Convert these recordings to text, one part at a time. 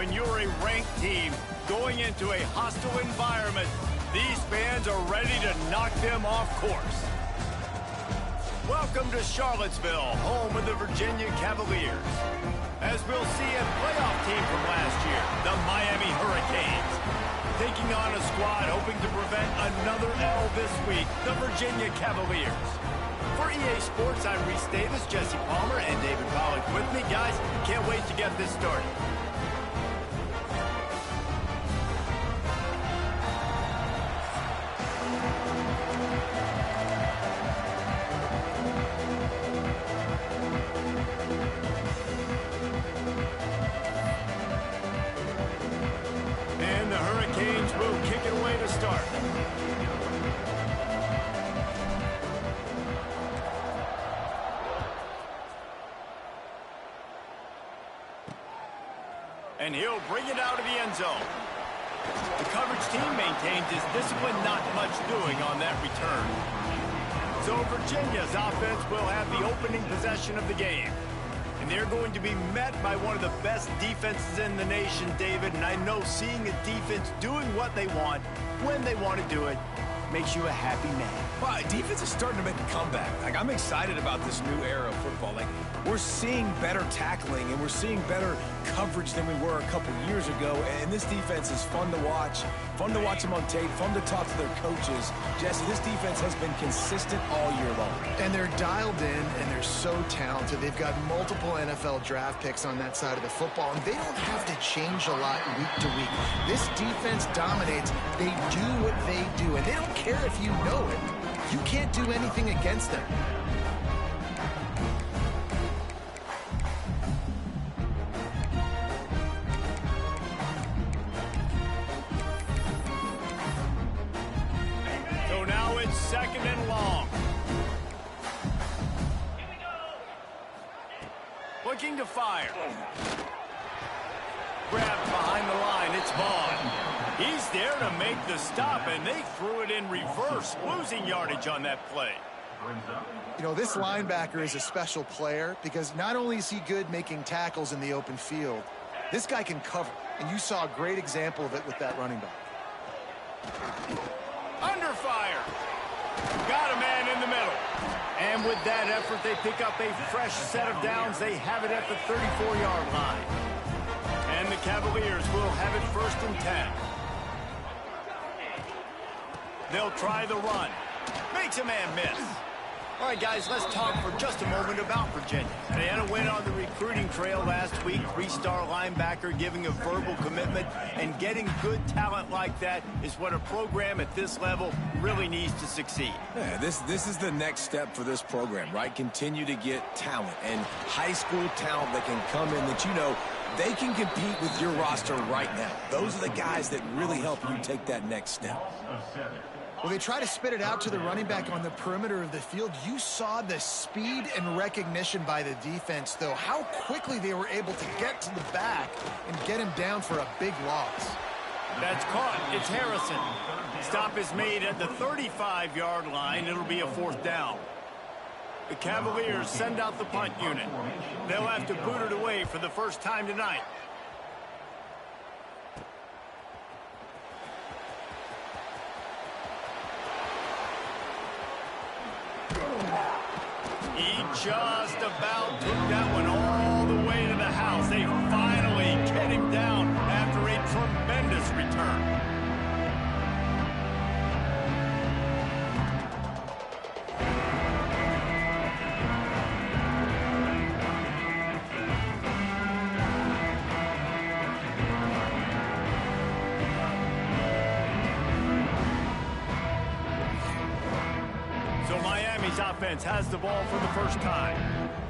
when you're a ranked team going into a hostile environment, these fans are ready to knock them off course. Welcome to Charlottesville, home of the Virginia Cavaliers. As we'll see a playoff team from last year, the Miami Hurricanes. Taking on a squad hoping to prevent another L this week, the Virginia Cavaliers. For EA Sports, I'm Reese Davis, Jesse Palmer, and David Pollack with me. Guys, can't wait to get this started. And the Hurricanes will kick it away to start. And he'll bring it out of the end zone. The coverage team maintains his discipline, not much doing on that return. So Virginia's offense will have the opening possession of the game. And they're going to be met by one of the best defenses in the nation, David. And I know seeing a defense doing what they want, when they want to do it, makes you a happy man. Well, defense is starting to make a comeback. Like, I'm excited about this new era of football. Like, we're seeing better tackling and we're seeing better coverage than we were a couple years ago. And this defense is fun to watch them on tape, fun to talk to their coaches. Jesse, this defense has been consistent all year long. And they're dialed in and they're so talented. They've got multiple NFL draft picks on that side of the football, and they don't have to change a lot week to week. This defense dominates. They do what they do, and they don't care if you know it. You can't do anything against them. So now it's second and long. Looking to fire. Grabbed behind the line. It's Vaughn. He's there to make the stop, and they threw it in reverse, losing yardage on that play. You know, this linebacker is a special player because not only is he good making tackles in the open field, this guy can cover, and you saw a great example of it with that running back. Under fire. Got a man in the middle. And with that effort, they pick up a fresh set of downs. They have it at the 34-yard line. And the Cavaliers will have it 1st and 10. They'll try the run. Makes a man miss. All right, guys, let's talk for just a moment about Virginia. They had a win on the recruiting trail last week. 3-star linebacker giving a verbal commitment, and getting good talent like that is what a program at this level really needs to succeed. Yeah, this is the next step for this program, right? Continue to get talent and high school talent that can come in that you know they can compete with your roster right now. Those are the guys that really help you take that next step. Well, they try to spit it out to the running back on the perimeter of the field. You saw the speed and recognition by the defense, though. How quickly they were able to get to the back and get him down for a big loss. That's caught. It's Harrison. Stop is made at the 35-yard line. It'll be a 4th down. The Cavaliers send out the punt unit. They'll have to boot it away for the first time tonight. He just about took that one all the way to the house. They finally get him down after a tremendous return. Offense has the ball for the first time,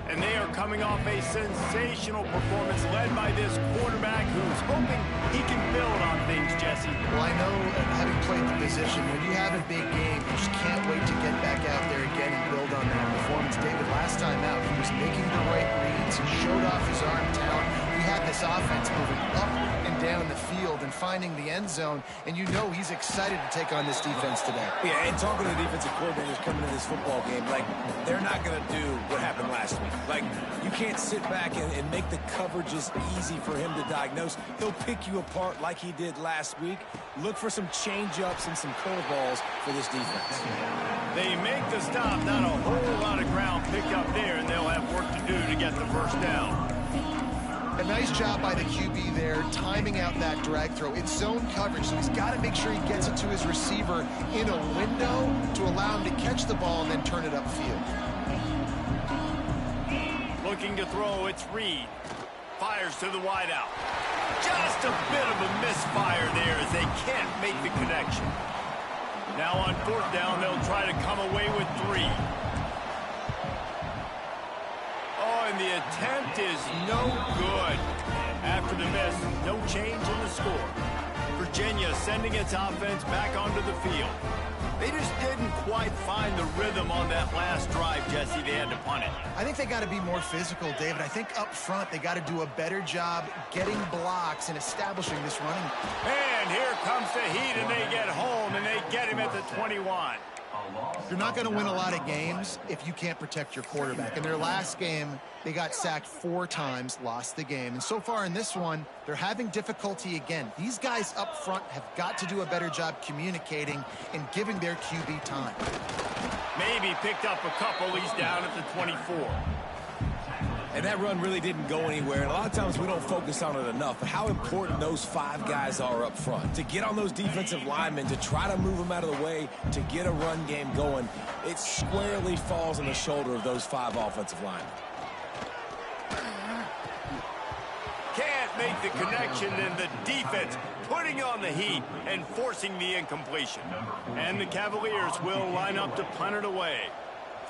and they are coming off a sensational performance led by this quarterback who's hoping he can build on things, Jesse. Well, I know, having played the position, when you have a big game, you just can't wait to get back out there again and build on that performance. David, last time out, he was making the right reads. He showed off his arm talent. He had this offense moving up and down the field and finding the end zone, and you know he's excited to take on this defense today. Yeah, and talking to the defensive coordinators coming into this football game, like, they're not going to do what happened last week. Like, you can't sit back and make the coverages easy for him to diagnose. He'll pick you apart like he did last week. Look for some change-ups and some curveballs for this defense. They make the stop, not a whole lot of ground picked up there, and they'll have work to do to get the first down. A nice job by the QB there, timing out that drag throw. It's zone coverage, so he's got to make sure he gets it to his receiver in a window to allow him to catch the ball and then turn it upfield. Looking to throw, it's Reed. Fires to the wideout. Just a bit of a misfire there as they can't make the connection. Now on fourth down, they'll try to come away with 3. Oh, and the attempt is no good. After the miss, no change in the score. Virginia sending its offense back onto the field. They just didn't quite find the rhythm on that last drive, Jesse. They had to punt it. I think they got to be more physical, David. I think up front they got to do a better job getting blocks and establishing this running. And here comes the heat, and they get home, and they get him at the 21. You're not going to win a lot of games if you can't protect your quarterback. In their last game, they got sacked 4 times, lost the game. And so far in this one, they're having difficulty again. These guys up front have got to do a better job communicating and giving their QB time. Maybe picked up a couple. He's down at the 24. And that run really didn't go anywhere. And a lot of times we don't focus on it enough. But how important those 5 guys are up front. To get on those defensive linemen, to try to move them out of the way, to get a run game going, it squarely falls on the shoulder of those 5 offensive linemen. Can't make the connection, and the defense putting on the heat and forcing the incompletion. And the Cavaliers will line up to punt it away.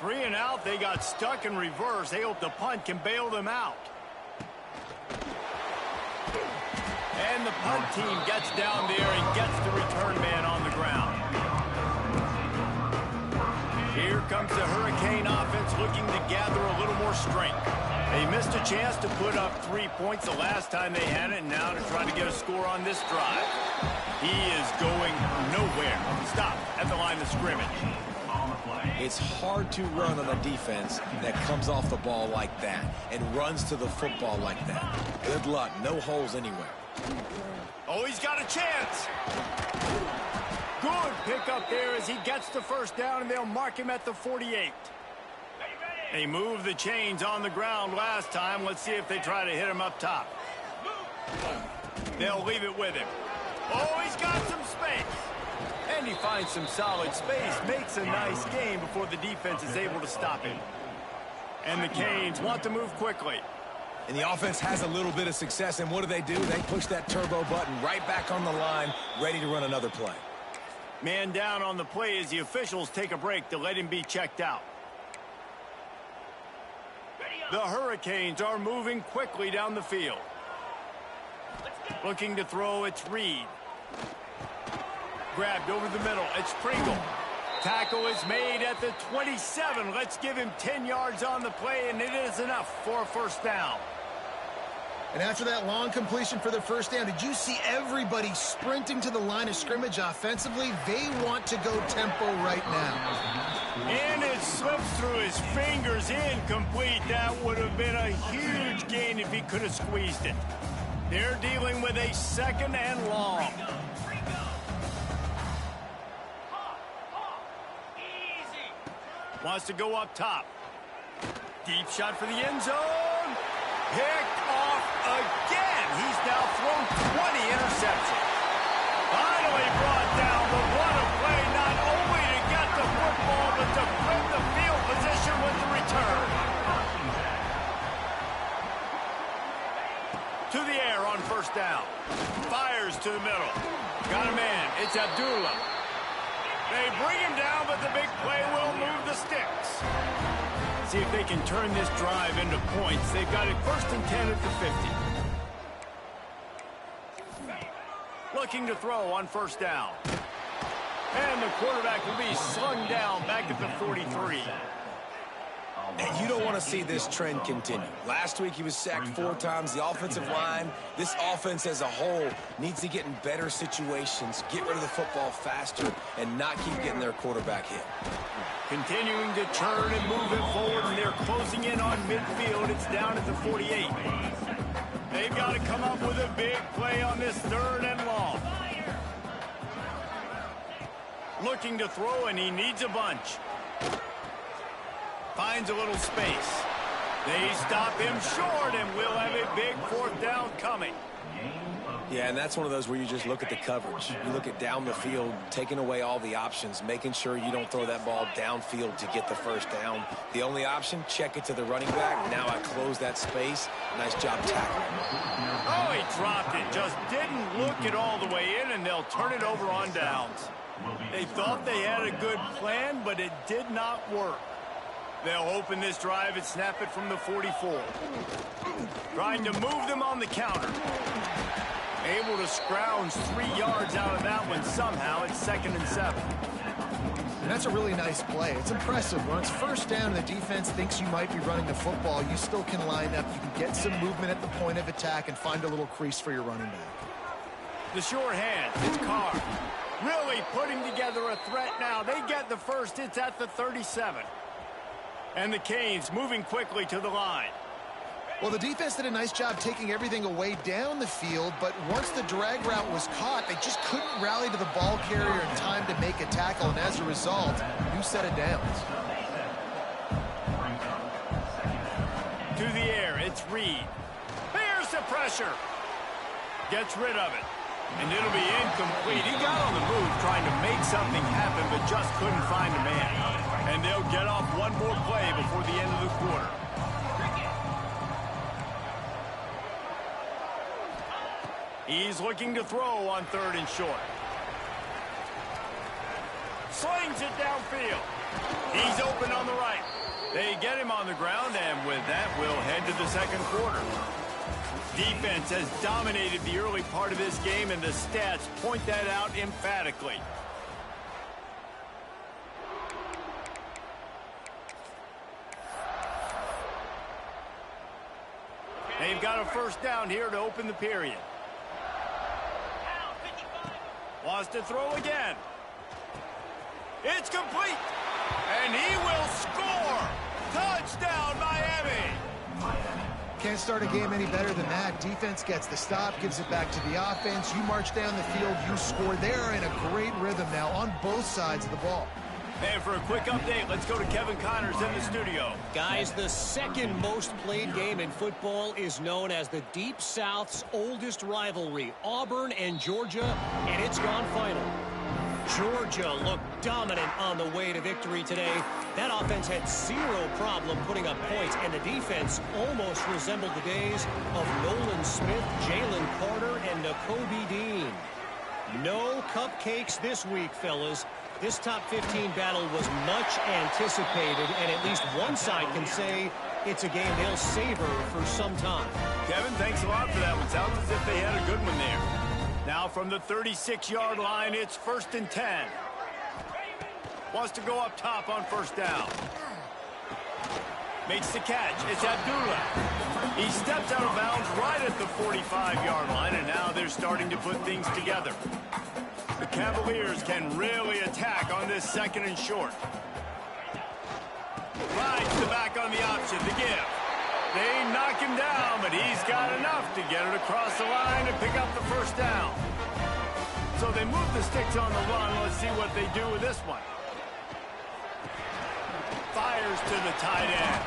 3 and out, they got stuck in reverse. They hope the punt can bail them out. And the punt team gets down there and gets the return man on the ground. Here comes the Hurricane offense looking to gather a little more strength. They missed a chance to put up 3 points the last time they had it, and now to try to get a score on this drive. He is going nowhere. Stop at the line of scrimmage. It's hard to run on a defense that comes off the ball like that and runs to the football like that. Good luck. No holes anywhere. Oh, he's got a chance. Good pick up there as he gets the first down, and they'll mark him at the 48. They moved the chains on the ground last time. Let's see if they try to hit him up top. They'll leave it with him. Oh, he's got some space. And he finds some solid space, makes a nice gain before the defense is able to stop him. And the Canes want to move quickly. And the offense has a little bit of success, and what do? They push that turbo button right back on the line, ready to run another play. Man down on the play as the officials take a break to let him be checked out. The Hurricanes are moving quickly down the field. Looking to throw, it's Reed. Grabbed over the middle, it's Pringle. Tackle is made at the 27. Let's give him 10 yards on the play, and it is enough for a first down. And after that long completion for the first down, did you see everybody sprinting to the line of scrimmage offensively? They want to go tempo right now. And it slips through his fingers, incomplete. That would have been a huge gain if he could have squeezed it. They're dealing with a 2nd and long. Wants to go up top. Deep shot for the end zone. Picked off again. He's now thrown 20 interceptions. Finally brought down, but what a play, not only to get the football, but to flip the field position with the return. To the air on first down. Fires to the middle. Got a man. It's Abdullah. They bring him down, but the big play will move the sticks. See if they can turn this drive into points. They've got it 1st and 10 at the 50. Looking to throw on first down. And the quarterback will be slung down back at the 43. And you don't want to see this trend continue. Last week, he was sacked 4 times. The offensive line, this offense as a whole, needs to get in better situations, get rid of the football faster, and not keep getting their quarterback hit. Continuing to turn and move it forward, and they're closing in on midfield. It's down at the 48. They've got to come up with a big play on this 3rd and long. Looking to throw, and he needs a bunch. Finds a little space. They stop him short, and we'll have a big 4th down coming. Yeah, and that's one of those where you just look at the coverage. You look at down the field, taking away all the options, making sure you don't throw that ball downfield to get the 1st down. The only option, check it to the running back. Now I close that space. Nice job tackling. Oh, he dropped it. Just didn't look it all the way in, and they'll turn it over on downs. They thought they had a good plan, but it did not work. They'll open this drive and snap it from the 44. Trying to move them on the counter. Able to scrounge 3 yards out of that one somehow. It's 2nd and 7. And that's a really nice play. It's impressive. When it's 1st down and the defense thinks you might be running the football, you still can line up. You can get some movement at the point of attack and find a little crease for your running back. The short hand. It's Carr. Really putting together a threat now. They get the 1st. It's at the 37. And the Canes moving quickly to the line. Well, the defense did a nice job taking everything away down the field, but once the drag route was caught, they just couldn't rally to the ball carrier in time to make a tackle, and as a result, new set of downs. To the air, it's Reed. There's the pressure. Gets rid of it. And it'll be incomplete. He got on the move trying to make something happen, but just couldn't find a man. And they'll get off one more play before the end of the quarter. He's looking to throw on 3rd and short. Slings it downfield. He's open on the right. They get him on the ground, and with that, we'll head to the 2nd quarter. Defense has dominated the early part of this game, and the stats point that out emphatically. They've got a 1st down here to open the period. Wants to throw again. It's complete. And he will score. Touchdown, Miami. Can't start a game any better than that. Defense gets the stop, gives it back to the offense. You march down the field, you score. They're in a great rhythm now on both sides of the ball. And for a quick update, let's go to Kevin Connors in the studio. Guys, the 2nd most played game in football is known as the Deep South's oldest rivalry, Auburn and Georgia, and it's gone final. Georgia looked dominant on the way to victory today. That offense had 0 problem putting up points, and the defense almost resembled the days of Nolan Smith, Jalen Carter, and Nakobe Dean. No cupcakes this week, fellas. This top 15 battle was much anticipated, and at least one side can say it's a game they'll savor for some time. Kevin, thanks a lot for that one. Sounds as if they had a good one there. Now from the 36-yard line, it's 1st and 10. Wants to go up top on 1st down. Makes the catch. It's Abdullah. He steps out of bounds right at the 45-yard line, and now they're starting to put things together. The Cavaliers can really attack on this 2nd and short. Rides the back on the option to give. They knock him down, but he's got enough to get it across the line and pick up the 1st down. So they move the sticks on the run. Let's see what they do with this one. Fires to the tight end.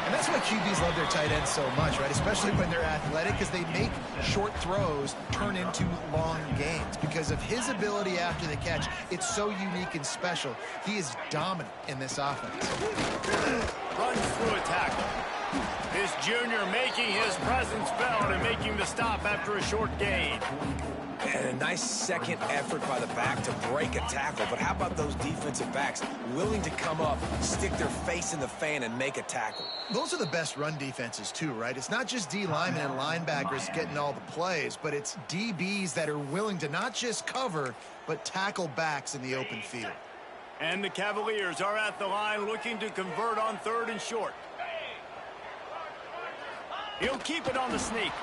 And that's why QBs love their tight ends so much, right? Especially when they're athletic, because they make short throws turn into long gains. Because of his ability after the catch, it's so unique and special. He is dominant in this offense. Runs through a tackle. This junior making his presence felt and making the stop after a short gain. And a nice 2nd effort by the back to break a tackle. But how about those defensive backs willing to come up, stick their face in the fan, and make a tackle? Those are the best run defenses, too, right? It's not just D linemen and linebackers getting all the plays, but it's DBs that are willing to not just cover, but tackle backs in the open field. And the Cavaliers are at the line looking to convert on 3rd and short. He'll keep it on the sneak.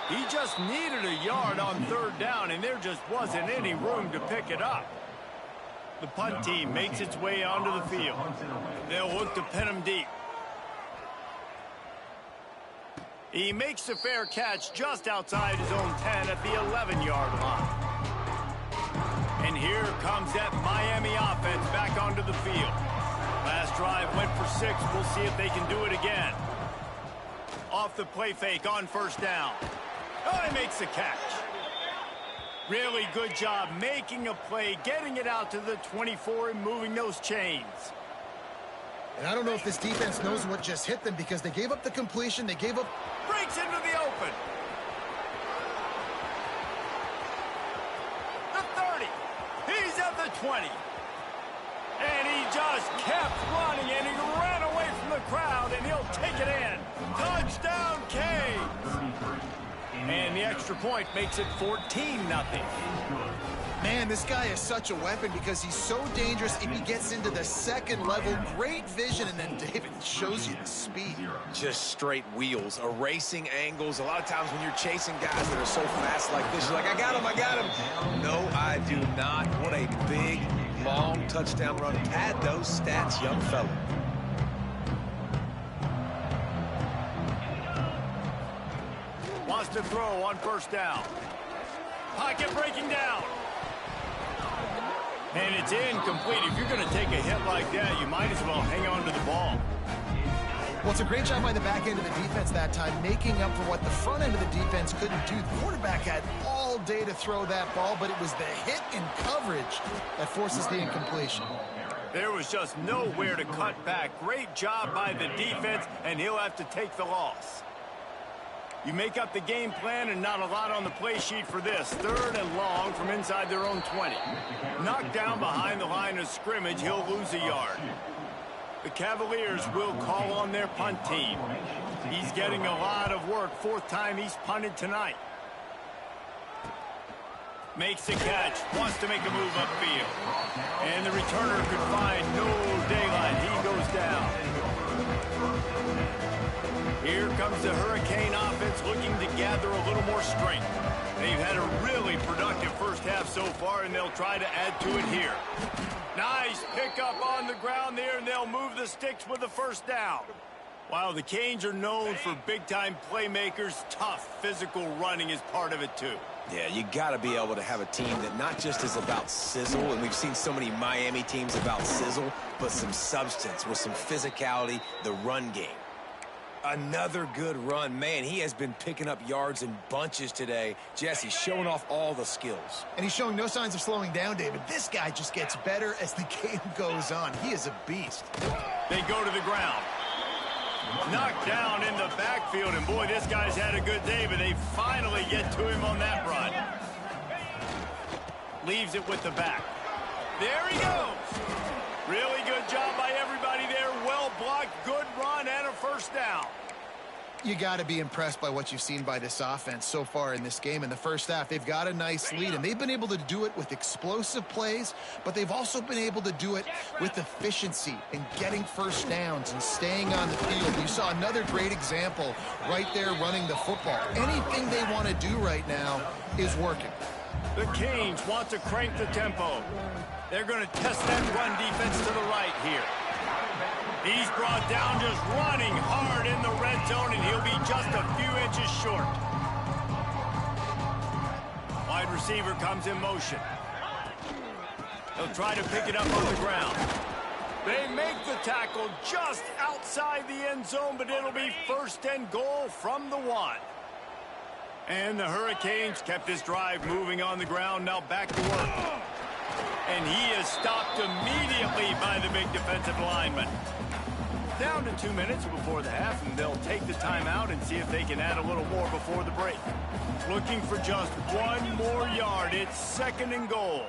He just needed a yard on 3rd down, and there just wasn't any room to pick it up. The punt team makes its way onto the field. They'll look to pin him deep. He makes a fair catch just outside his own 10 at the 11-yard line. And here comes that Miami offense back onto the field. Last drive went for 6. We'll see if they can do it again. Off the play fake on 1st down. Oh, he makes the catch. Really good job making a play, getting it out to the 24 and moving those chains. And I don't know if this defense knows what just hit them because they gave up the completion. They gave up... Breaks into the open. The 30. He's at the 20. And he just kept running, and he ran away from the crowd, and he'll take it in. Touchdown, Canes. And the extra point makes it 14-0. Man, this guy is such a weapon because he's so dangerous if he gets into the 2nd level. Great vision, and then David shows you the speed. Just straight wheels, erasing angles. A lot of times when you're chasing guys that are so fast like this, you're like, I got him. No, I do not. What a big, long touchdown run. Pad those stats, young fella. Wants to throw on 1st down. Pocket breaking down. And it's incomplete. If you're going to take a hit like that, you might as well hang on to the ball. Well, it's a great job by the back end of the defense that time, making up for what the front end of the defense couldn't do. The quarterback had all day to throw that ball, but it was the hit and coverage that forces the incompletion. There was just nowhere to cut back. Great job by the defense, and he'll have to take the loss. You make up the game plan and not a lot on the play sheet for this. 3rd and long from inside their own 20. Knocked down behind the line of scrimmage, he'll lose a yard. The Cavaliers will call on their punt team. He's getting a lot of work. 4th time he's punted tonight. Makes the catch, wants to make a move upfield. And the returner could find no daylight. He goes down. Here comes the Hurricane offense looking to gather a little more strength. They've had a really productive 1st half so far, and they'll try to add to it here. Nice pickup on the ground there, and they'll move the sticks with the 1st down. While the Canes are known for big-time playmakers, tough physical running is part of it too. Yeah, you got to be able to have a team that not just is about sizzle, and we've seen so many Miami teams about sizzle, but some substance with some physicality, the run game. Another good run. Man, he has been picking up yards in bunches today. Jesse's showing off all the skills. And he's showing no signs of slowing down, David. This guy just gets better as the game goes on. He is a beast. They go to the ground. Knocked down in the backfield, and boy, this guy's had a good day, but they finally get to him on that run. Leaves it with the back. There he goes. Really good job by everybody there. Well blocked, good run, and a 1st down. You got to be impressed by what you've seen by this offense so far in this game. In the 1st half, they've got a nice lead, and they've been able to do it with explosive plays, but they've also been able to do it with efficiency and getting 1st downs and staying on the field. You saw another great example right there running the football. Anything they want to do right now is working. The Canes want to crank the tempo. They're going to test that run defense to the right here. He's brought down just running hard in the red zone, and he'll be just a few inches short. Wide receiver comes in motion. He'll try to pick it up on the ground. They make the tackle just outside the end zone, but it'll be 1st and goal from the 1. And the Hurricanes kept this drive moving on the ground. Now back to work. And he is stopped immediately by the big defensive lineman. Down to 2 minutes before the half, and they'll take the timeout and see if they can add a little more before the break. Looking for just 1 more yard. It's 2nd and goal.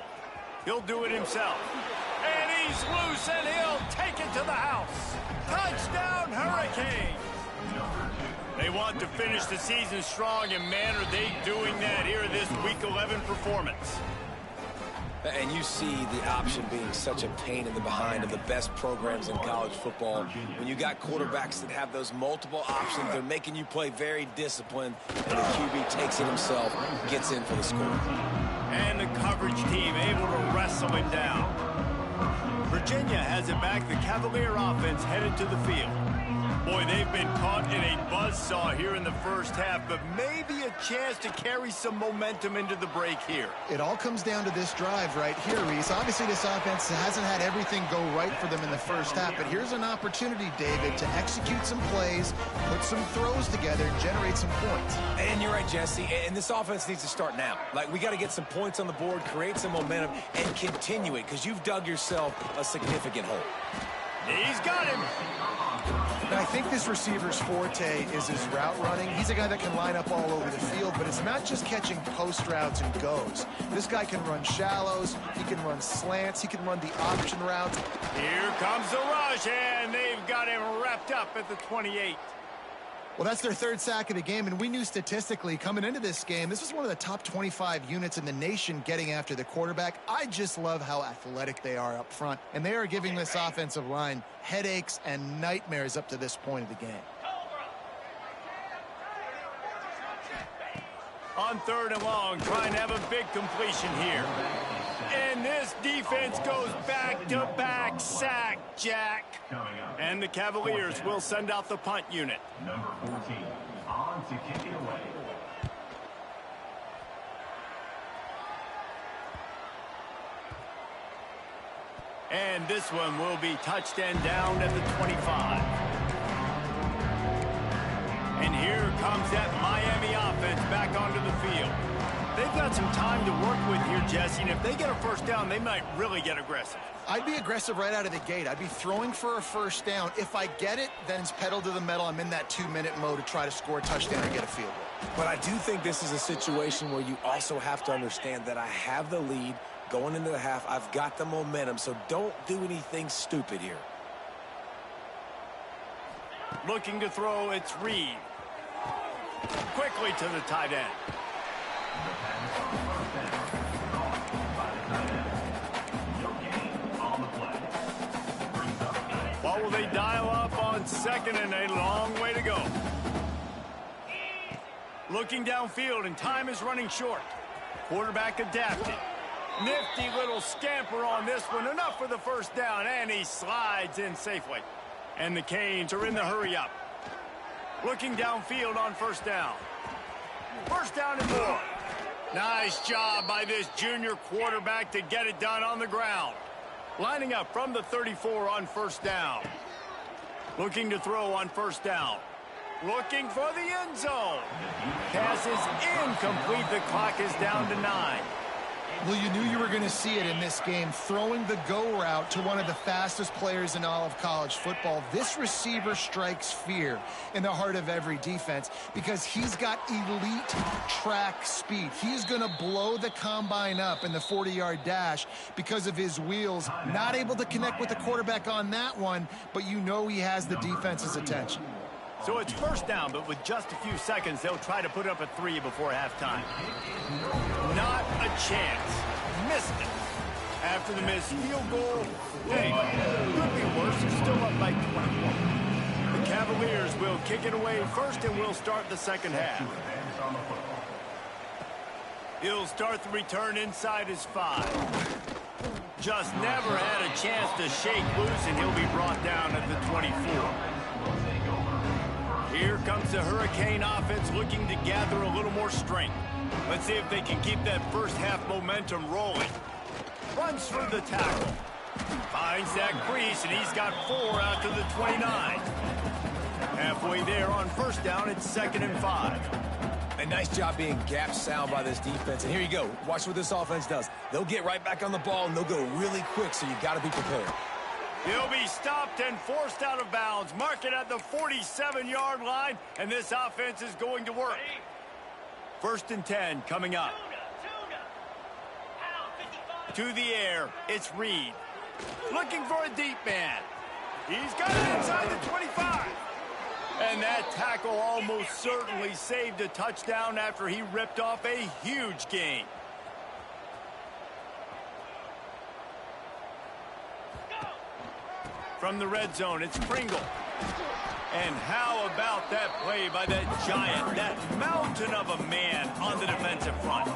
He'll do it himself. And he's loose, and he'll take it to the house. Touchdown, Hurricanes! They want to finish the season strong, and man, are they doing that here in this Week 11 performance. And you see the option being such a pain in the behind of the best programs in college football. When you got quarterbacks that have those multiple options, they're making you play very disciplined, and the QB takes it himself, gets in for the score. And the coverage team able to wrestle him down. Virginia has it back. The Cavalier offense headed to the field. Boy, they've been caught in a buzzsaw here in the first half, but maybe a chance to carry some momentum into the break here. It all comes down to this drive right here, Reese. Obviously, this offense hasn't had everything go right for them in the first half, but here's an opportunity, David, to execute some plays, put some throws together, and generate some points. And you're right, Jesse, and this offense needs to start now. Like, we got to get some points on the board, create some momentum, and continue it, because you've dug yourself a significant hole. He's got him. And I think this receiver's forte is his route running. He's a guy that can line up all over the field, but it's not just catching post routes and goes. This guy can run shallows, he can run slants, he can run the option routes. Here comes the rush, and they've got him wrapped up at the 28. Well, that's their third sack of the game, and we knew statistically coming into this game, this was one of the top 25 units in the nation getting after the quarterback. I just love how athletic they are up front, and they are giving this offensive line headaches and nightmares up to this point of the game. On 3rd and long, trying to have a big completion here. And this defense goes back-to-back sack, Jack. And the Cavaliers will send out the punt unit. Number 14, on to kick it away. And this one will be touched and down at the 25. And here comes that Miami offense back onto the field. They've got some time to work with here, Jesse, and if they get a first down, they might really get aggressive. I'd be aggressive right out of the gate. I'd be throwing for a first down. If I get it, then it's pedal to the metal. I'm in that 2-minute mode to try to score a touchdown or get a field goal. But I do think this is a situation where you also have to understand that I have the lead going into the half. I've got the momentum, so don't do anything stupid here. Looking to throw, it's Reed. Quickly to the tight end. What will they dial up on 2nd and a long way to go? Looking downfield, and time is running short. Quarterback adapted. Nifty little scamper on this one. Enough for the first down, and he slides in safely. And the Canes are in the hurry-up. Looking downfield on 1st down. 1st down and more. Nice job by this junior quarterback to get it done on the ground. Lining up from the 34 on 1st down. Looking to throw on 1st down. Looking for the end zone. Pass is incomplete. The clock is down to 9. Well, you knew you were going to see it in this game, throwing the go route to one of the fastest players in all of college football. This receiver strikes fear in the heart of every defense because he's got elite track speed. He's going to blow the combine up in the 40-yard dash because of his wheels. Not able to connect with the quarterback on that one, but you know he has the defense's attention. So it's 1st down, but with just a few seconds, they'll try to put up a 3 before halftime. Not a chance. Missed it. After the missed field goal, hey, could be worse. They're still up by 21. The Cavaliers will kick it away first, and we'll start the 2nd half. He'll start the return inside his 5. Just never had a chance to shake loose, and he'll be brought down at the 24. Here comes the Hurricane offense looking to gather a little more strength. Let's see if they can keep that first half momentum rolling. Runs through the tackle. Finds that crease, and he's got 4 out to the 29. Halfway there on 1st down, it's 2nd and 5. A nice job being gap sound by this defense. And here you go. Watch what this offense does. They'll get right back on the ball, and they'll go really quick, so you got to be prepared. He'll be stopped and forced out of bounds. Mark it at the 47-yard line, and this offense is going to work. 1st and 10 coming up. To the air, it's Reed. Looking for a deep man. He's got it inside the 25. And that tackle almost certainly saved a touchdown after he ripped off a huge gain. From the red zone, it's Pringle. And how about that play by that giant, that mountain of a man on the defensive front?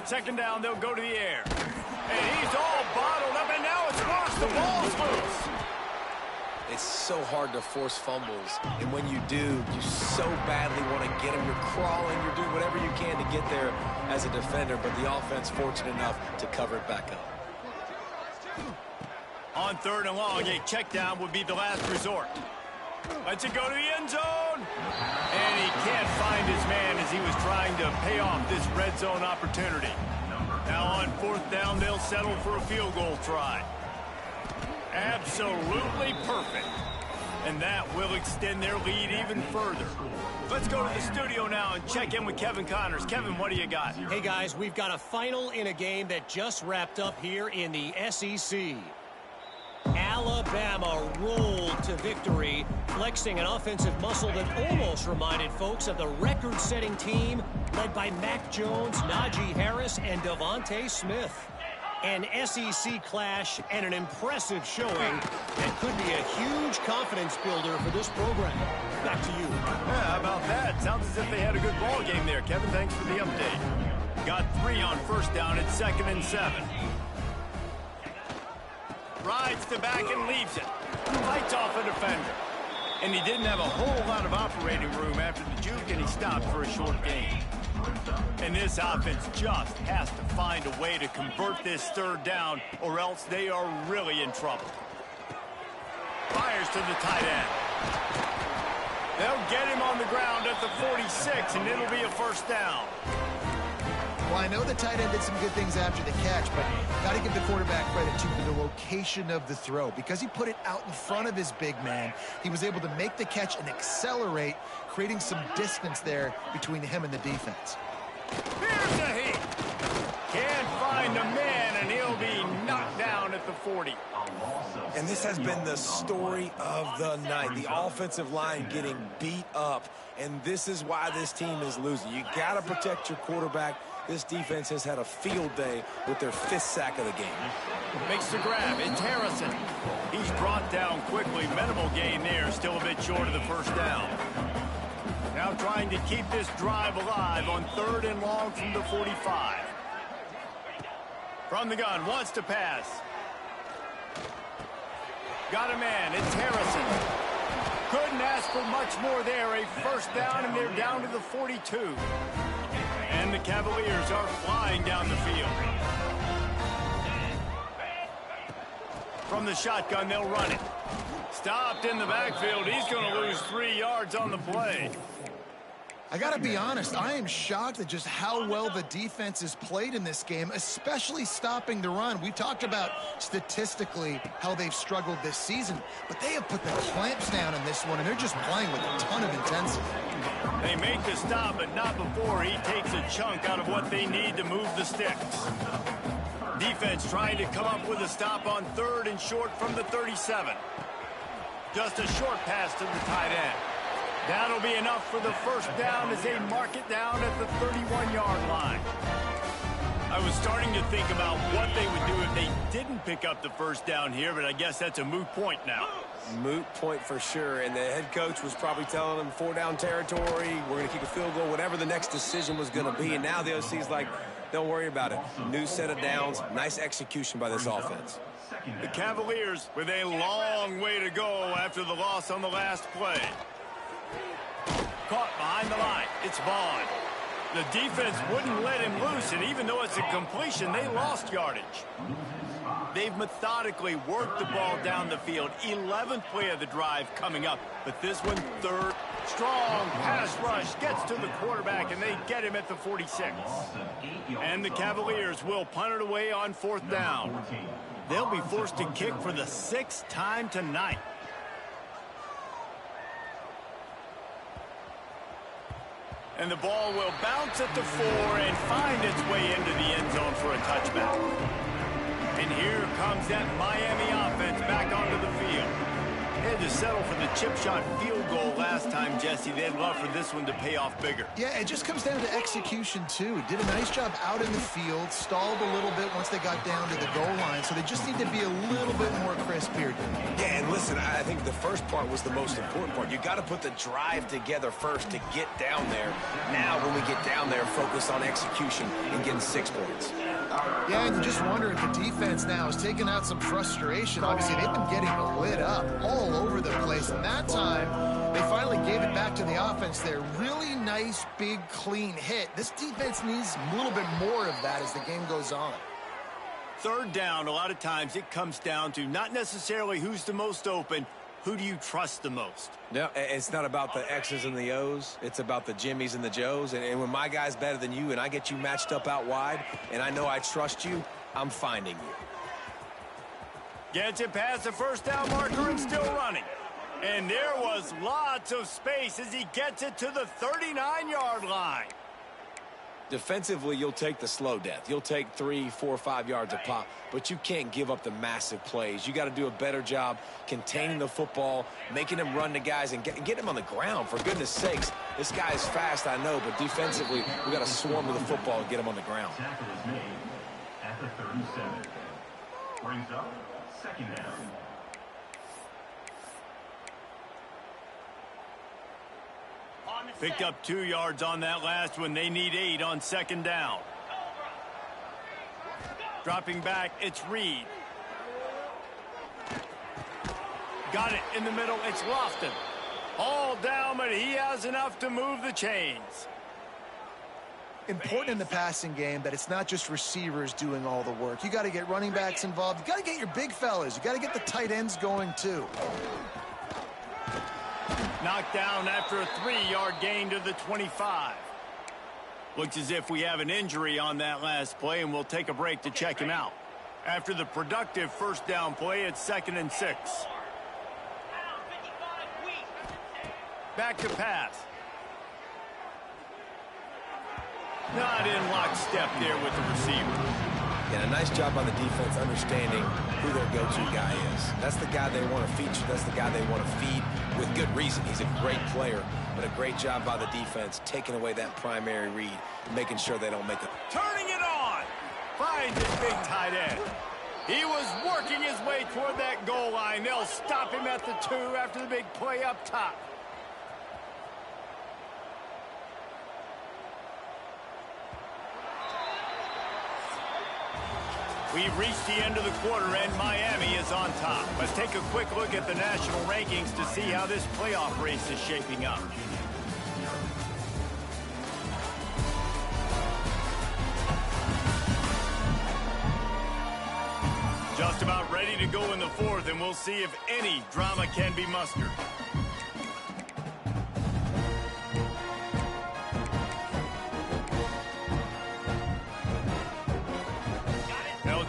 Second down, they'll go to the air. And he's all bottled up, and now it's worse. The ball's loose. It's so hard to force fumbles, and when you do, you so badly want to get them. You're crawling, you're doing whatever you can to get there as a defender, but the offense fortunate enough to cover it back up. On third and long, a check down would be the last resort. Lets it go to the end zone. And he can't find his man as he was trying to pay off this red zone opportunity. Now on fourth down, they'll settle for a field goal try. Absolutely perfect. And that will extend their lead even further. Let's go to the studio now and check in with Kevin Connors. Kevin, what do you got? Hey, guys, we've got a final in a game that just wrapped up here in the SEC. Alabama rolled to victory, flexing an offensive muscle that almost reminded folks of the record-setting team led by Mac Jones, Najee Harris, and Devontae Smith. An SEC clash and an impressive showing that could be a huge confidence builder for this program. Back to you. Yeah, how about that? Sounds as if they had a good ball game there. Kevin, thanks for the update. Got 3 on first down at 2nd and 7. Rides to back and leaves it. Fights off a defender. And he didn't have a whole lot of operating room after the juke, and he stopped for a short gain. And this offense just has to find a way to convert this third down, or else they are really in trouble. Fires to the tight end. They'll get him on the ground at the 46, and it'll be a first down. Well, I know the tight end did some good things after the catch, but got to give the quarterback credit to the location of the throw. Because he put it out in front of his big man, he was able to make the catch and accelerate, creating some distance there between him and the defense. Here's the heat. Can't find a man, and he'll be knocked down at the 40. And this has been the story of the night. The offensive line getting beat up, and this is why this team is losing. You got to protect your quarterback. This defense has had a field day with their 5th sack of the game. Makes the grab. It's Harrison. He's brought down quickly. Minimal gain there. Still a bit short of the first down. Now trying to keep this drive alive on 3rd and long from the 45. From the gun. Wants to pass. Got a man. It's Harrison. Couldn't ask for much more there. A first down, and they're down to the 42. And the Cavaliers are flying down the field. From the shotgun, they'll run it. Stopped in the backfield. He's going to lose 3 yards on the play. I got to be honest, I am shocked at just how well the defense has played in this game, especially stopping the run. We talked about statistically how they've struggled this season, but they have put the clamps down in this one, and they're just playing with a ton of intensity. They make the stop, but not before he takes a chunk out of what they need to move the sticks. Defense trying to come up with a stop on 3rd and short from the 37. Just a short pass to the tight end. That'll be enough for the first down as they mark it down at the 31-yard line. I was starting to think about what they would do if they didn't pick up the first down here, but I guess that's a moot point now. Moot point for sure, and the head coach was probably telling them 4-down territory, we're going to kick a field goal, whatever the next decision was going to be, and now the OC's like, don't worry about it. New set of downs, nice execution by this offense. The Cavaliers with a long way to go after the loss on the last play. Caught behind the line. It's Vaughn. The defense wouldn't let him loose, and even though it's a completion, they lost yardage. They've methodically worked the ball down the field. 11th play of the drive coming up, but this one 3rd. Strong pass rush gets to the quarterback, and they get him at the 46. And the Cavaliers will punt it away on 4th down. They'll be forced to kick for the 6th time tonight. And the ball will bounce at the 4 and find its way into the end zone for a touchback. And here comes that Miami offense back onto the field. Had to settle for the chip shot field goal last time, Jesse. They'd love for this one to pay off bigger. Yeah, it just comes down to execution, too. Did a nice job out in the field, stalled a little bit once they got down to the goal line, so they just need to be a little bit more crisp here. Yeah, and listen, I think the first part was the most important part. You got to put the drive together first to get down there. Now, when we get down there, focus on execution and getting 6 points. Yeah, and you just wonder if the defense now is taking out some frustration. Obviously, they've been getting lit up all over the place, and that time they finally gave it back to the offense there. Really nice, big, clean hit. This defense needs a little bit more of that as the game goes on. Third down, a lot of times it comes down to not necessarily who's the most open, who do you trust the most? No, it's not about the X's and the O's. It's about the Jimmys and the Joes. And when my guy's better than you and I get you matched up out wide and I know I trust you, I'm finding you. Gets it past the first down marker and still running. And there was lots of space as he gets it to the 39-yard line. Defensively, you'll take the slow death. You'll take 3, 4, 5 yards a pop, but you can't give up the massive plays. You got to do a better job containing the football, making them run the guys, and get them on the ground. For goodness sakes, this guy is fast, I know, but defensively, we got to swarm with the football and get him on the ground. Tackle is made at the 37. Brings up second down. Picked up 2 yards on that last one. They need 8 on second down. Dropping back, it's Reed. Got it in the middle, it's Lofton. All down, but he has enough to move the chains. Important in the passing game that it's not just receivers doing all the work. You got to get running backs involved. You got to get your big fellas. You got to get the tight ends going, too. Knocked down after a 3-yard gain to the 25. Looks as if we have an injury on that last play, and we'll take a break to check him out. After the productive first down play, it's 2nd and 6. Back to pass. Not in lockstep there with the receiver. And a nice job on the defense understanding who their go-to guy is. That's the guy they want to feature. That's the guy they want to feed with good reason. He's a great player, but a great job by the defense taking away that primary read, making sure they don't make it. Turning it on. Finds his big tight end. He was working his way toward that goal line. They'll stop him at the 2 after the big play up top. We've reached the end of the quarter, and Miami is on top. Let's take a quick look at the national rankings to see how this playoff race is shaping up. Just about ready to go in the 4th, and we'll see if any drama can be mustered.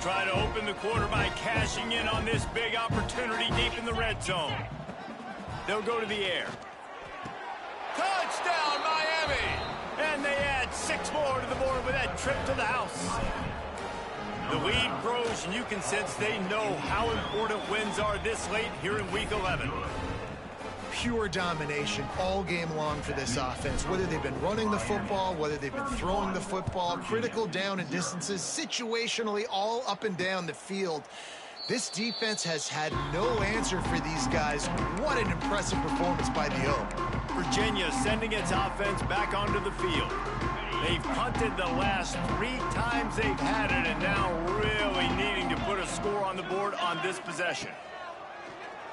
Try to open the quarter by cashing in on this big opportunity deep in the red zone. They'll go to the air. Touchdown, Miami! And they add 6 more to the board with that trip to the house. The lead grows, and you can sense they know how important wins are this late here in Week 11. Pure domination all game long for this offense. Whether they've been running the football, whether they've been throwing the football, critical down and distances, situationally all up and down the field. This defense has had no answer for these guys. What an impressive performance by the O. Virginia sending its offense back onto the field. They've punted the last 3 times they've had it, and now really needing to put a score on the board on this possession.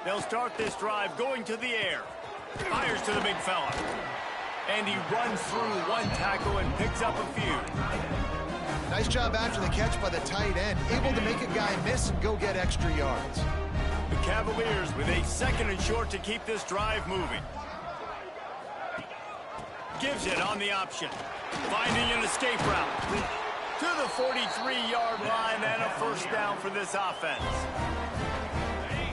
They'll start this drive going to the air. Fires to the big fella. And he runs through 1 tackle and picks up a few. Nice job after the catch by the tight end. Able to make a guy miss and go get extra yards. The Cavaliers with a 2nd and short to keep this drive moving. Gives it on the option. Finding an escape route. To the 43-yard line and a first down for this offense.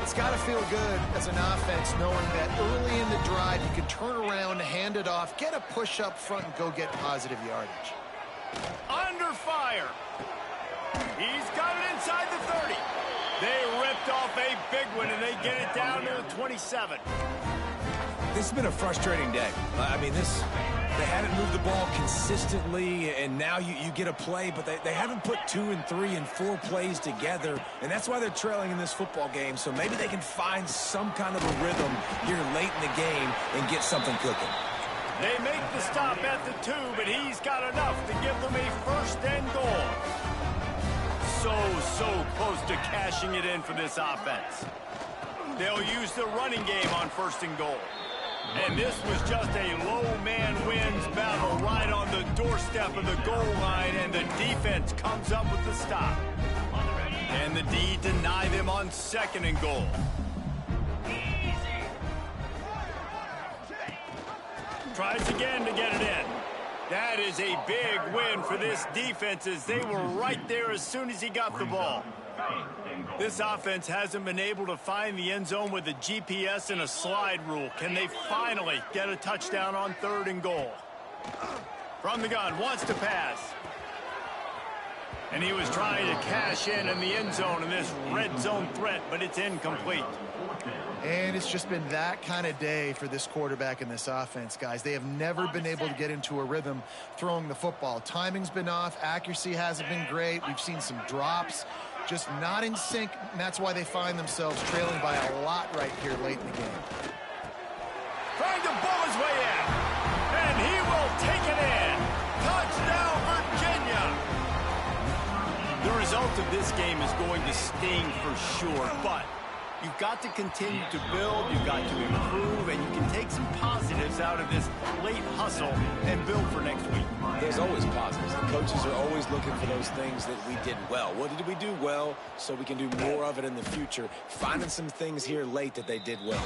It's got to feel good as an offense knowing that early in the drive you can turn around, hand it off, get a push up front, and go get positive yardage. Under fire. He's got it inside the 30. They ripped off a big one, and they get it down to the 27. This has been a frustrating day. They haven't moved the ball consistently, and now you get a play, but they haven't put 2 and 3 and 4 plays together, and that's why they're trailing in this football game. So maybe they can find some kind of a rhythm here late in the game and get something cooking. They make the stop at the 2, but he's got enough to give them a first and goal. So close to cashing it in for this offense. They'll use the running game on first and goal. And this was just a low man wins battle right on the doorstep of the goal line, and the defense comes up with the stop. And the D deny them on second and goal. Tries again to get it in. That is a big win for this defense, as they were right there as soon as he got the ball. This offense hasn't been able to find the end zone with a GPS and a slide rule. Can they finally get a touchdown on third and goal? From the gun, wants to pass. And he was trying to cash in the end zone in this red zone threat, but it's incomplete. And it's just been that kind of day for this quarterback and this offense, guys. They have never been able to get into a rhythm throwing the football. Timing's been off. Accuracy hasn't been great. We've seen some drops. Just not in sync, and that's why they find themselves trailing by a lot right here late in the game. Trying to bull his way in. And he will take it in. Touchdown, Virginia. The result of this game is going to sting for sure, but you've got to continue to build, you've got to improve, and you can take some positives out of this late hustle and build for next week. There's always positives. The coaches are always looking for those things that we did well. What did we do well so we can do more of it in the future? Finding some things here late that they did well.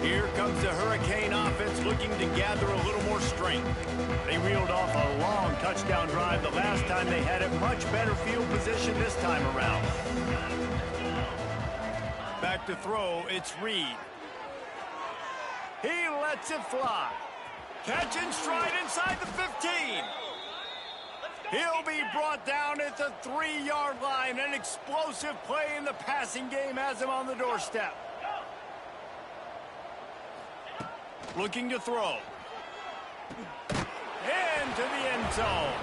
Here comes the Hurricane offense looking to gather a little more strength. They reeled off a long touchdown drive the last time they had it. Much better field position this time around. Back to throw, it's Reed. He lets it fly. Catch and stride inside the 15. He'll be brought down at the 3-yard line. An explosive play in the passing game has him on the doorstep. Looking to throw. Into the end zone.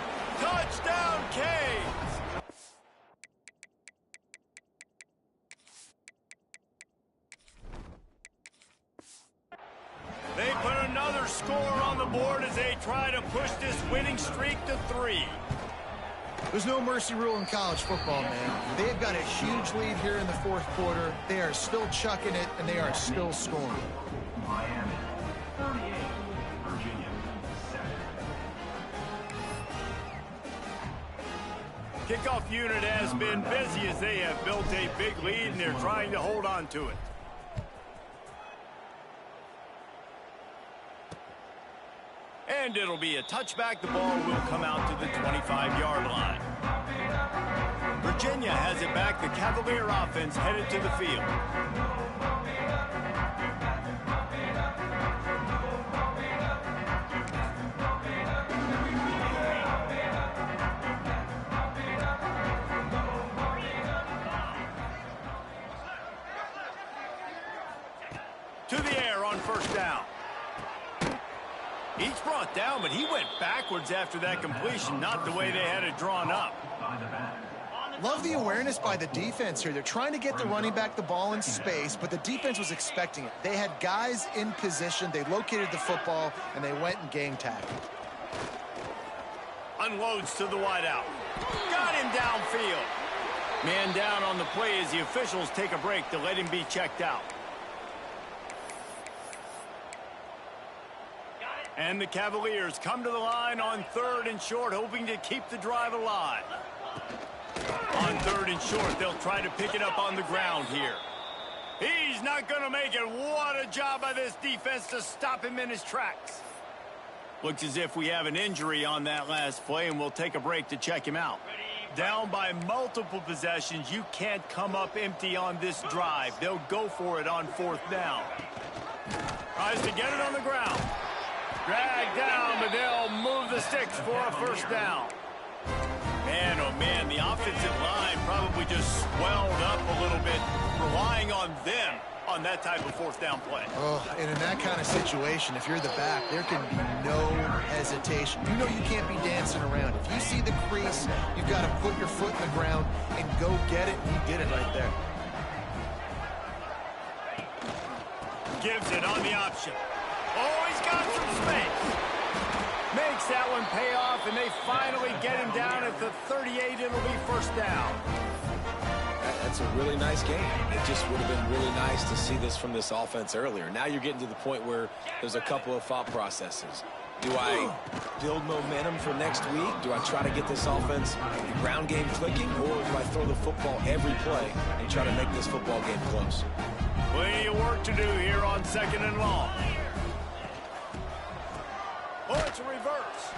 Touchdown, Canes. They put another score on the board as they try to push this winning streak to 3. There's no mercy rule in college football, man. They've got a huge lead here in the fourth quarter. They are still chucking it, and they are still scoring. Miami, 38. Virginia, 7. Kickoff unit has been busy as they have built a big lead, and they're trying to hold on to it. And it'll be a touchback. The ball will come out to the 25-yard line. Virginia has it back. The Cavalier offense headed to the field. To the air on first down. He's brought down, but he went backwards after that completion, not the way they had it drawn up. Love the awareness by the defense here. They're trying to get the running back the ball in space, but the defense was expecting it. They had guys in position. They located the football, and they went and gang tackled. Unloads to the wideout. Got him downfield. Man down on the play as the officials take a break to let him be checked out. And the Cavaliers come to the line on third and short, hoping to keep the drive alive. On third and short, they'll try to pick it up on the ground here. He's not going to make it. What a job by this defense to stop him in his tracks. Looks as if we have an injury on that last play, and we'll take a break to check him out. Down by multiple possessions, you can't come up empty on this drive. They'll go for it on fourth down. Tries to get it on the ground. Dragged down, but they'll move the sticks for a first down. Man, oh man, the offensive line probably just swelled up a little bit, relying on them on that type of fourth down play. Oh, and in that kind of situation, if you're the back, there can be no hesitation. You know you can't be dancing around. If you see the crease, you've got to put your foot in the ground and go get it. He did it right there. Gives it on the option. Oh, he's got some space. Makes that one pay off, and they finally get him down at the 38. It'll be first down. That's a really nice game. It just would have been really nice to see this from this offense earlier. Now you're getting to the point where there's a couple of thought processes. Do I build momentum for next week? Do I try to get this offense, the ground game clicking, or do I throw the football every play and try to make this football game close? Plenty of work to do here on 2nd and long. Oh, it's a reverse.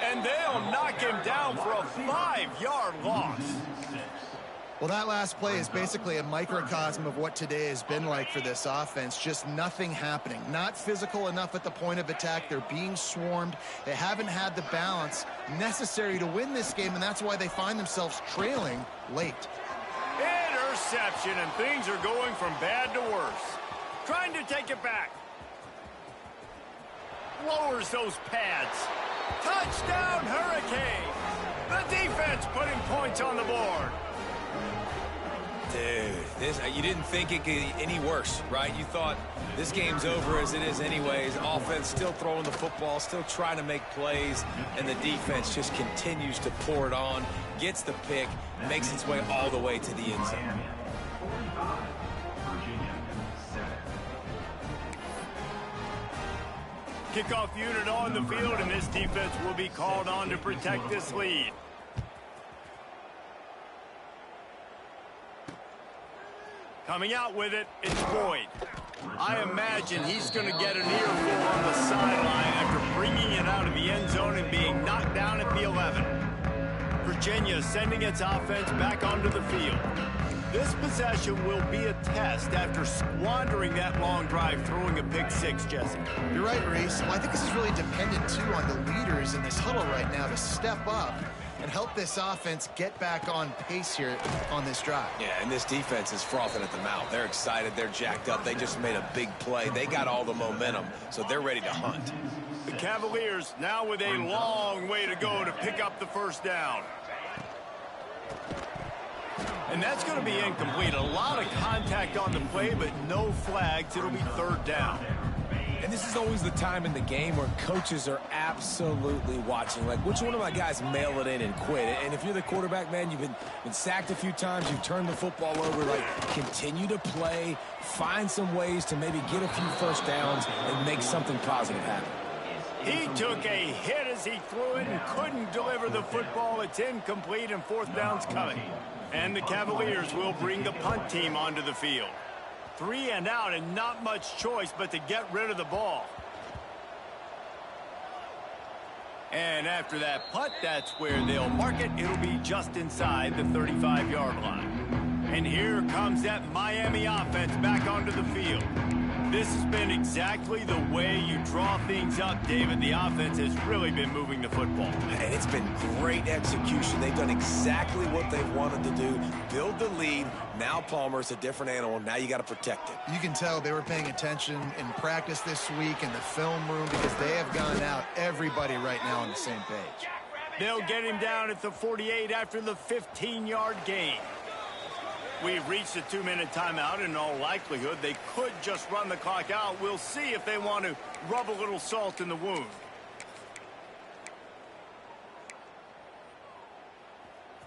And they'll knock him down for a 5-yard loss. Well, that last play is basically a microcosm of what today has been like for this offense. Just nothing happening. Not physical enough at the point of attack. They're being swarmed. They haven't had the balance necessary to win this game, and that's why they find themselves trailing late. Interception, and things are going from bad to worse. Trying to take it back. Lowers those pads. Touchdown, Hurricanes. The defense putting points on the board. Dude, you didn't think it could get any worse, right? You thought this game's over as it is anyways. Offense still throwing the football, still trying to make plays, and the defense just continues to pour it on, gets the pick, makes its way all the way to the end zone. Kickoff unit on the field, and this defense will be called on to protect this lead. Coming out with it, it's Boyd. I imagine he's going to get an earful on the sideline after bringing it out of the end zone and being knocked down at the 11. Virginia sending its offense back onto the field. This possession will be a test after squandering that long drive, throwing a pick six, Jesse. You're right, Reese. Well, I think this is really dependent, too, on the leaders in this huddle right now to step up and help this offense get back on pace here on this drive. Yeah, and this defense is frothing at the mouth. They're excited. They're jacked up. They just made a big play. They got all the momentum, so they're ready to hunt. The Cavaliers now with a long way to go to pick up the first down. And that's going to be incomplete. A lot of contact on the play, but no flags. It'll be third down. And this is always the time in the game where coaches are absolutely watching. Like, which one of my guys mail it in and quit? And if you're the quarterback, man, you've been sacked a few times, you've turned the football over, like, continue to play, find some ways to maybe get a few first downs and make something positive happen. He took a hit as he threw it and couldn't deliver the football. It's incomplete, and fourth down's coming. And the Cavaliers will bring the punt team onto the field. 3 and out, and not much choice but to get rid of the ball. And after that punt, that's where they'll mark it. It'll be just inside the 35-yard line. And here comes that Miami offense back onto the field. This has been exactly the way you draw things up, David. The offense has really been moving the football. And it's been great execution. They've done exactly what they've wanted to do. Build the lead. Now Palmer's a different animal. Now you got to protect it. You can tell they were paying attention in practice this week in the film room because they have gone out, everybody right now on the same page. They'll get him down at the 48 after the 15-yard gain. We've reached a 2-minute timeout. In all likelihood, they could just run the clock out. We'll see if they want to rub a little salt in the wound.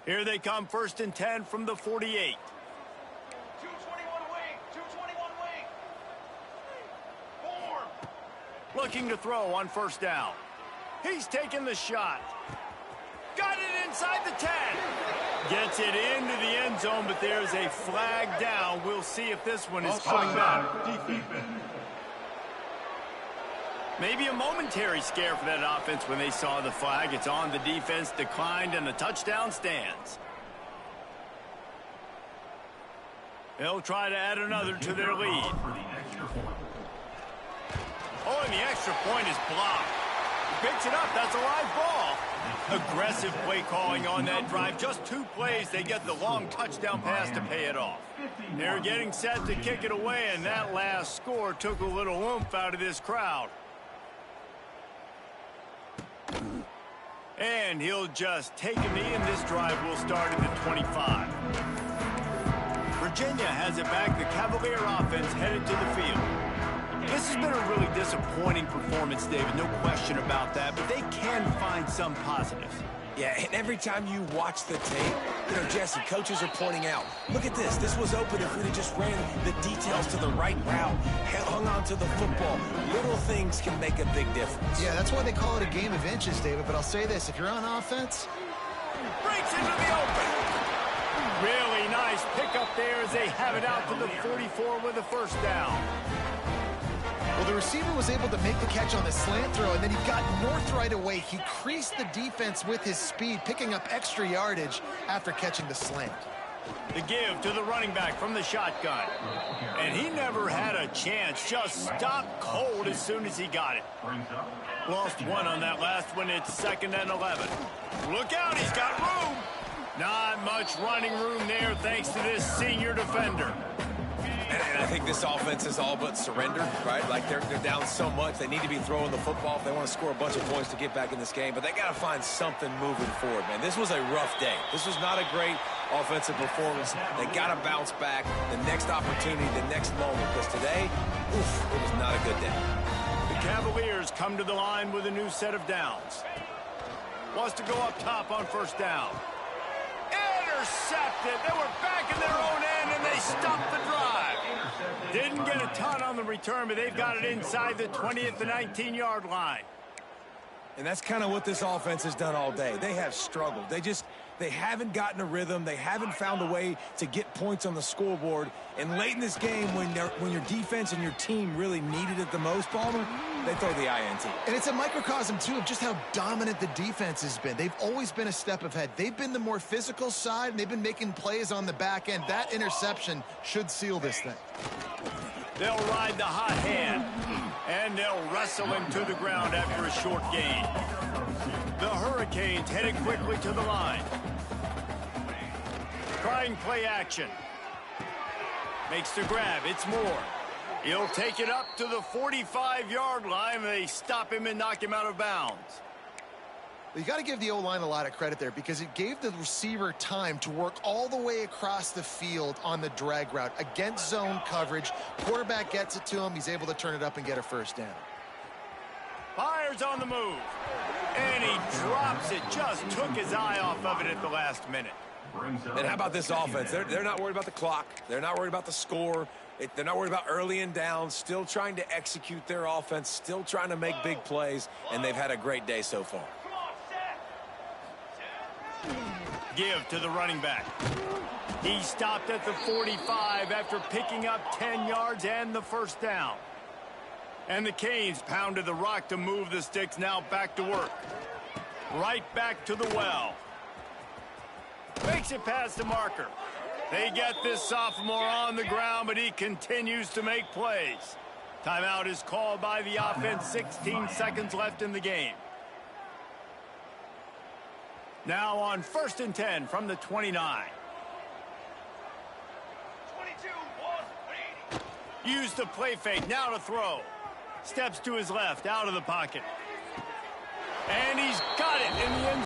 Here they come, 1st and 10 from the 48. 221 wing, 221 wing. Form. Looking to throw on 1st down. He's taking the shot. Got it inside the 10. Gets it into the end zone, but there's a flag down. We'll see if this one is coming back. Maybe a momentary scare for that offense when they saw the flag. It's on the defense, declined, and the touchdown stands. They'll try to add another to their lead. Oh, and the extra point is blocked. He picks it up. That's a live ball. Aggressive play calling on that drive. Just 2 plays, they get the long touchdown pass to pay it off. They're getting set to kick it away, and that last score took a little oomph out of this crowd. And he'll just take a knee, and this drive will start at the 25. Virginia has it back. The Cavalier offense headed to the field. This has been a really disappointing performance, David, no question about that, but they can find some positives. Yeah, and every time you watch the tape, Jesse, coaches are pointing out, look at this. This was open if we'd have just ran the details to the right route, hung on to the football. Little things can make a big difference. Yeah, that's why they call it a game of inches, David, but I'll say this. If you're on offense... Breaks into the open. Really nice pickup there as they have it out to the 44 with a first down. Well, the receiver was able to make the catch on the slant throw, and then he got north right away. He creased the defense with his speed, picking up extra yardage after catching the slant. The give to the running back from the shotgun. And he never had a chance. Just stopped cold as soon as he got it. Lost 1 on that last one. It's 2nd and 11. Look out, he's got room. Not much running room there thanks to this senior defender. And I think this offense is all but surrendered, right? Like they're down so much, they need to be throwing the football if they want to score a bunch of points to get back in this game. But they got to find something moving forward, man. This was a rough day. This was not a great offensive performance. They got to bounce back the next opportunity, the next moment. Because today, oof, it was not a good day. The Cavaliers come to the line with a new set of downs. Wants to go up top on first down. Intercepted. They were back in their own end, and they stopped the drive. Didn't get a ton on the return, but they've got it inside the 20 at the 19-yard line. And that's kind of what this offense has done all day. They have struggled. They haven't gotten a rhythm. They haven't found a way to get points on the scoreboard. And late in this game, when your defense and your team really needed it the most, Palmer, they throw the INT. And it's a microcosm, too, of just how dominant the defense has been. They've always been a step ahead. They've been the more physical side, and they've been making plays on the back end. That interception should seal this thing. They'll ride the hot hand, and they'll wrestle him to the ground after a short gain. The Hurricanes headed quickly to the line. Trying play action. Makes the grab. It's Moore. He'll take it up to the 45-yard line. They stop him and knock him out of bounds. You got to give the O-line a lot of credit there because it gave the receiver time to work all the way across the field on the drag route against zone coverage. Quarterback gets it to him. He's able to turn it up and get a first down. Fires on the move. And he drops it. Just took his eye off of it at the last minute. And how about this offense? They're not worried about the clock. They're not worried about the score. They're not worried about early and down. Still trying to execute their offense. Still trying to make big plays. And they've had a great day so far. Give to the running back. He stopped at the 45 after picking up 10 yards and the first down. And the Canes pounded the rock to move the sticks. Now back to work. Right back to the well. Makes it past the marker. They get this sophomore on the ground, but he continues to make plays. Timeout is called by the offense. 16 seconds left in the game. Now on 1st and 10 from the 29. Use the play fake. Now to throw. Steps to his left, out of the pocket. And he's got it in the end.